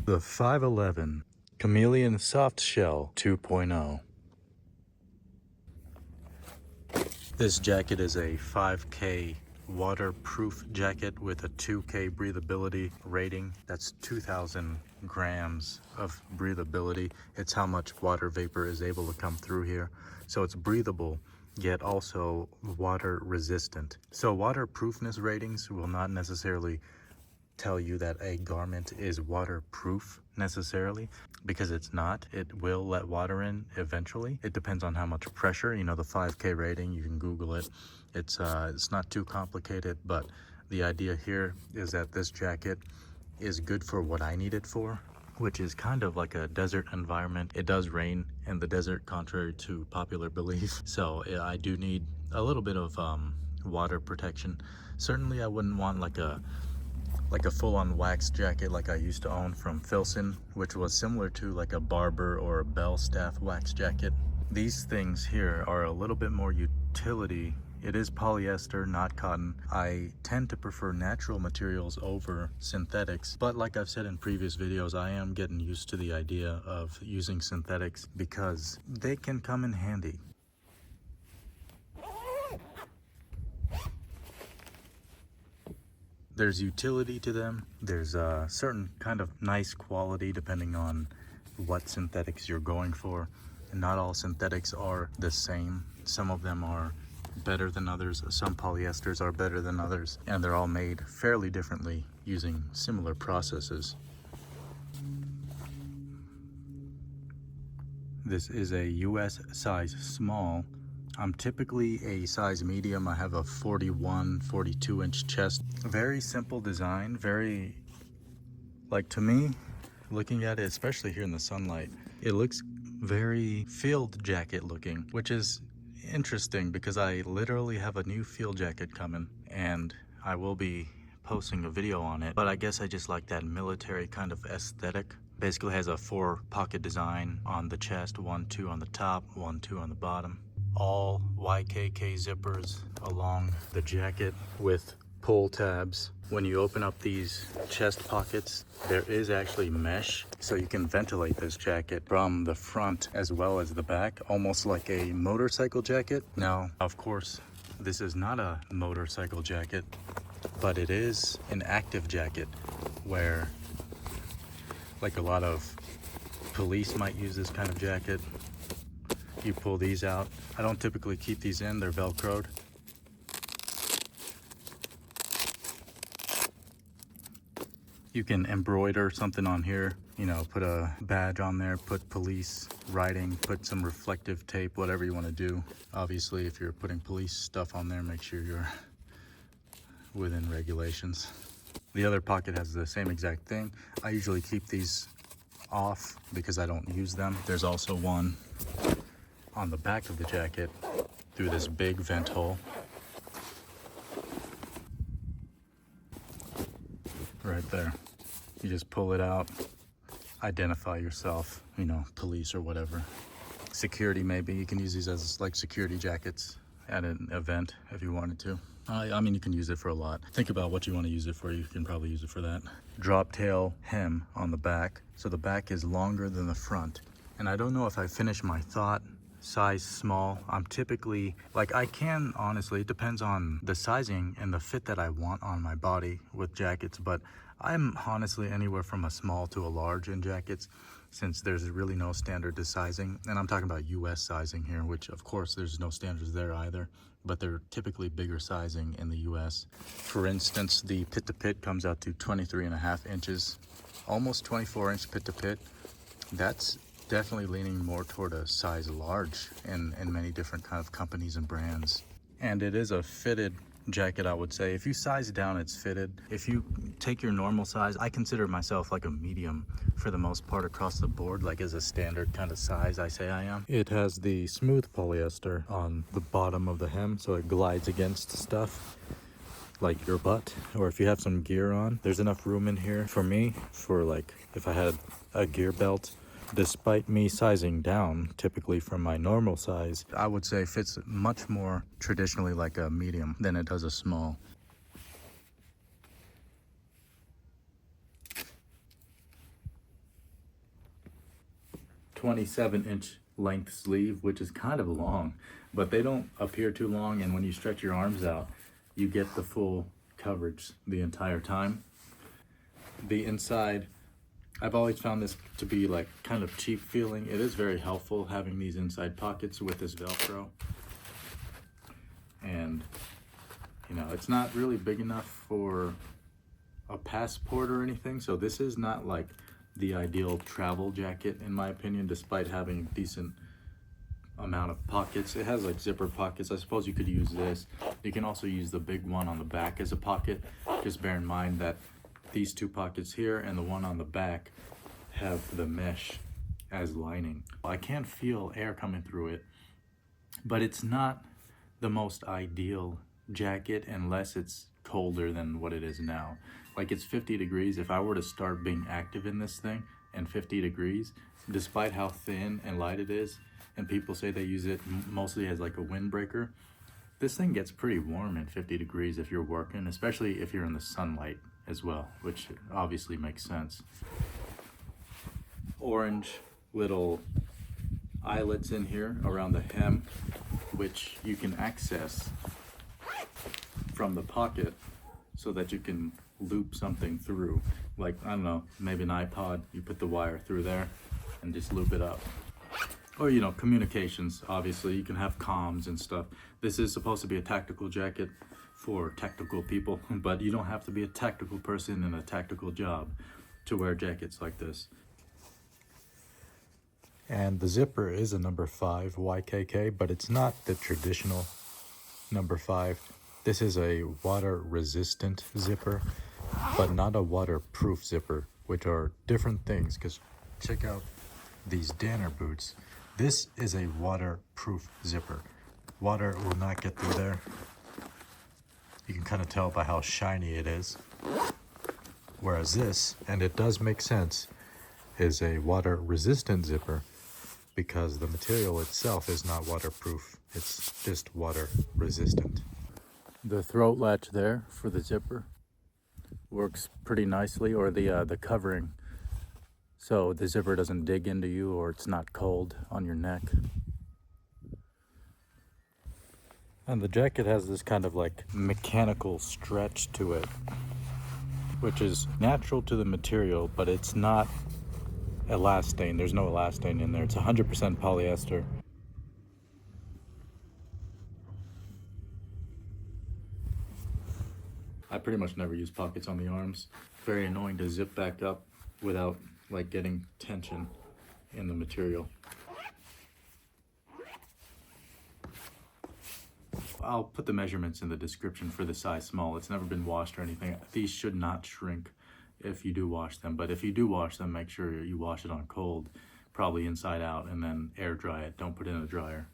The 511 Chameleon Softshell 2.0. This jacket is a 5K waterproof jacket with a 2K breathability rating. That's 2,000 grams of breathability. It's how much water vapor is able to come through here. So it's breathable, yet also water resistant. So waterproofness ratings will not necessarily tell you that a garment is waterproof necessarily, because it's not. It will let water in eventually. It depends on how much pressure. You know, the 5K rating, you can Google it. It's not too complicated, but the idea here is that this jacket is good for what I need it for, which is kind of like a desert environment. It does rain in the desert, contrary to popular belief. So I do need a little bit of water protection. Certainly I wouldn't want like a full-on wax jacket like I used to own from Filson, which was similar to like a Barber or a Bell Staff wax jacket. These things here are a little bit more utility. It is polyester, not cotton. I tend to prefer natural materials over synthetics, but like I've said in previous videos, I am getting used to the idea of using synthetics because they can come in handy. There's utility to them. There's a certain kind of nice quality depending on what synthetics you're going for. And not all synthetics are the same. Some of them are better than others. Some polyesters are better than others. And they're all made fairly differently using similar processes. This is a US size small. I'm typically a size medium. I have a 41, 42 inch chest. Very simple design, very, like, to me, looking at it, especially here in the sunlight, it looks very field jacket looking, which is interesting because I literally have a new field jacket coming and I will be posting a video on it. But I guess I just like that military kind of aesthetic. Basically has a 4-pocket design on the chest, 1, 2 on the top, 1, 2 on the bottom. All YKK zippers along the jacket with pull tabs. When you open up these chest pockets, there is actually mesh, so you can ventilate this jacket from the front as well as the back, almost like a motorcycle jacket. Now, of course, this is not a motorcycle jacket, but it is an active jacket where, like, a lot of police might use this kind of jacket. You pull these out. I don't typically keep these in, they're Velcroed. You can embroider something on here, you know, put a badge on there, put police writing, put some reflective tape, whatever you want to do. Obviously, if you're putting police stuff on there, make sure you're within regulations. The other pocket has the same exact thing. I usually keep these off because I don't use them. There's also one on the back of the jacket through this big vent hole. Right there. You just pull it out, identify yourself, you know, police or whatever. Security maybe. You can use these as like security jackets at an event if you wanted to. I mean, you can use it for a lot. Think about what you want to use it for. You can probably use it for that. Drop tail hem on the back. So the back is longer than the front. And I don't know if I finished my thought. Size small. I'm typically, like, I can honestly, it depends on the sizing and the fit that I want on my body with jackets, but I'm honestly anywhere from a small to a large in jackets, since there's really no standard to sizing. And I'm talking about US sizing here, which of course there's no standards there either, but they're typically bigger sizing in the US. For instance, the pit to pit comes out to 23.5 inches, almost 24-inch pit to pit. That's definitely leaning more toward a size large in many different kind of companies and brands. And it is a fitted jacket, I would say. If you size down, it's fitted. If you take your normal size, I consider myself like a medium for the most part across the board, like as a standard kind of size I say I am. It has the smooth polyester on the bottom of the hem, so it glides against stuff like your butt, or if you have some gear on. There's enough room in here for me, for like if I had a gear belt. Despite me sizing down typically from my normal size, I would say fits much more traditionally like a medium than it does a small. 27-inch length sleeve, which is kind of long, but they don't appear too long, and when you stretch your arms out, you get the full coverage the entire time. The inside, I've always found this to be like kind of cheap feeling. It is very helpful having these inside pockets with this Velcro. And you know, it's not really big enough for a passport or anything, so this is not like the ideal travel jacket in my opinion, despite having a decent amount of pockets. It has like zipper pockets. I suppose you could use this. You can also use the big one on the back as a pocket. Just bear in mind that these two pockets here and the one on the back have the mesh as lining. I can feel air coming through it, but it's not the most ideal jacket unless it's colder than what it is now. Like, it's 50 degrees. If I were to start being active in this thing and 50 degrees, despite how thin and light it is, and people say they use it mostly as like a windbreaker, this thing gets pretty warm at 50 degrees if you're working, especially if you're in the sunlight as well, which obviously makes sense. Orange little eyelets in here around the hem, which you can access from the pocket so that you can loop something through, like, I don't know, maybe an iPod. You put the wire through there and just loop it up. Or, you know, communications, obviously you can have comms and stuff. This is supposed to be a tactical jacket for tactical people, but you don't have to be a tactical person in a tactical job to wear jackets like this. And the zipper is a number 5 YKK, but it's not the traditional number 5. This is a water resistant zipper, but not a waterproof zipper, which are different things, because check out these Danner boots. This is a waterproof zipper. Water will not get through there. You can kind of tell by how shiny it is. Whereas this, and it does make sense, is a water resistant zipper because the material itself is not waterproof. It's just water resistant. The throat latch there for the zipper works pretty nicely, or the covering, so the zipper doesn't dig into you or it's not cold on your neck. And the jacket has this kind of like mechanical stretch to it, which is natural to the material, but it's not elastane. There's no elastane in there. It's 100% polyester. I pretty much never use pockets on the arms. Very annoying to zip back up without like getting tension in the material. I'll put the measurements in the description for the size small. It's never been washed or anything. These should not shrink if you do wash them, but if you do wash them, make sure you wash it on cold, probably inside out, and then air dry it. Don't put it in a dryer.